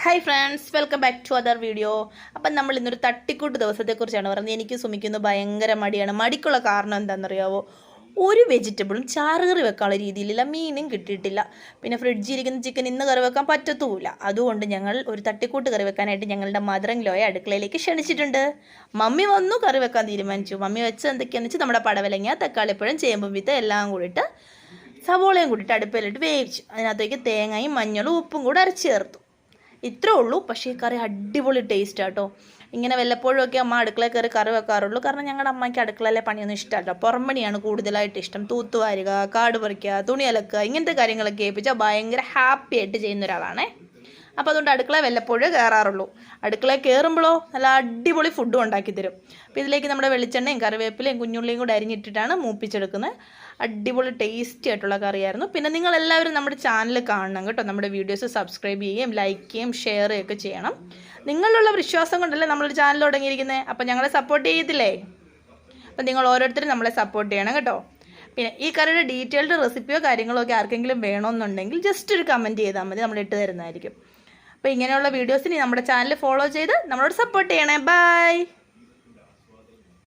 Hi friends, welcome back to other video. അപ്പം നമ്മൾ ഇന്നൊരു തട്ടിക്കൂട്ട് ദിവസത്തെക്കുറിച്ചാണ് പറയുന്നത്. എനിക്ക് സുമിക്കുന്ന ഭയങ്കര മടിയാണ്. മടിക്കുള്ള കാരണം എന്താണെന്നറിയാവോ? ഒരു വെജിറ്റബിളും ചാറുകറി വെക്കാനുള്ള രീതിയിലില്ല, മീനും കിട്ടിയിട്ടില്ല. പിന്നെ ഫ്രിഡ്ജിരിക്കുന്ന ചിക്കൻ ഇന്ന് കറി വെക്കാൻ പറ്റത്തുമില്ല. അതുകൊണ്ട് ഞങ്ങൾ ഒരു തട്ടിക്കൂട്ട് കറി വെക്കാനായിട്ട് ഞങ്ങളുടെ മദർ ഇൻ ലോയെ അടുക്കളയിലേക്ക് ക്ഷണിച്ചിട്ടുണ്ട്. മമ്മി വന്നു, കറി വെക്കാൻ തീരുമാനിച്ചു. മമ്മി വെച്ച് എന്തൊക്കെയാണെന്ന് വെച്ചാൽ നമ്മുടെ പടവലങ്ങ, തക്കാളിപ്പഴം, ചേമ്പും വിത്ത് എല്ലാം കൂടിയിട്ട് സവോളയും കൂടിയിട്ട് അടുപ്പിലിട്ട് വേവിച്ചു. അതിനകത്തേക്ക് തേങ്ങയും മഞ്ഞളും ഉപ്പും കൂടെ അരച്ച് ചേർത്തു. ഇത്രേ ഉള്ളൂ. പക്ഷേ ഈ കറി അടിപൊളി ടേസ്റ്റ് ആട്ടോ. ഇങ്ങനെ വല്ലപ്പോഴും ഒക്കെ അമ്മ അടുക്കളയിൽ കയറി കറി വെക്കാറുള്ളൂ. കാരണം ഞങ്ങളുടെ അമ്മയ്ക്ക് അടുക്കളയിലെ പണിയൊന്നും ഇഷ്ടമല്ല. പുറംപണിയാണ് കൂടുതലായിട്ട് ഇഷ്ടം. തൂത്തുവാരുക, കാട് പറിക്കുക, തുണി അലക്കുക, ഇങ്ങനത്തെ കാര്യങ്ങളൊക്കെ ഏൽപ്പിച്ചാൽ ഭയങ്കര ഹാപ്പി ആയിട്ട് ചെയ്യുന്ന ഒരാളാണേ. അപ്പോൾ അതുകൊണ്ട് അടുക്കള വല്ലപ്പോഴേ കയറാറുള്ളൂ. അടുക്കളയിൽ കയറുമ്പോഴോ നല്ല അടിപൊളി ഫുഡും ഉണ്ടാക്കി തരും. അപ്പോൾ ഇതിലേക്ക് നമ്മുടെ വെളിച്ചെണ്ണയും കറിവേപ്പിലയും കുഞ്ഞുള്ളിയും കൂടെ അരിഞ്ഞിട്ടിട്ടാണ് മൂപ്പിച്ചെടുക്കുന്നത്. അടിപൊളി ടേസ്റ്റി ആയിട്ടുള്ള കറിയായിരുന്നു. പിന്നെ നിങ്ങളെല്ലാവരും നമ്മുടെ ചാനൽ കാണണം കേട്ടോ. നമ്മുടെ വീഡിയോസ് സബ്സ്ക്രൈബ് ചെയ്യുകയും ലൈക്ക് ചെയ്യുകയും ഷെയർ ചെയ്യുകയൊക്കെ ചെയ്യണം. നിങ്ങളിലുള്ള വിശ്വാസം കൊണ്ടല്ലേ നമ്മളൊരു ചാനൽ തുടങ്ങിയിരിക്കുന്നത്. അപ്പോൾ ഞങ്ങളെ സപ്പോർട്ട് ചെയ്യത്തില്ലേ? അപ്പോൾ നിങ്ങൾ ഓരോരുത്തരും നമ്മളെ സപ്പോർട്ട് ചെയ്യണം കേട്ടോ. പിന്നെ ഈ കറിയുടെ ഡീറ്റെയിൽഡ് റെസിപ്പിയോ കാര്യങ്ങളോ ഒക്കെ ആർക്കെങ്കിലും വേണമെന്നുണ്ടെങ്കിൽ ജസ്റ്റ് ഒരു കമൻറ്റ് ചെയ്താൽ മതി, നമ്മൾ ഇട്ട് തരുന്നതായിരിക്കും. അപ്പോൾ ഇങ്ങനെയുള്ള വീഡിയോസിന് നമ്മുടെ ചാനൽ ഫോളോ ചെയ്ത് നമ്മളോട് സപ്പോർട്ട് ചെയ്യണേ. ബൈ.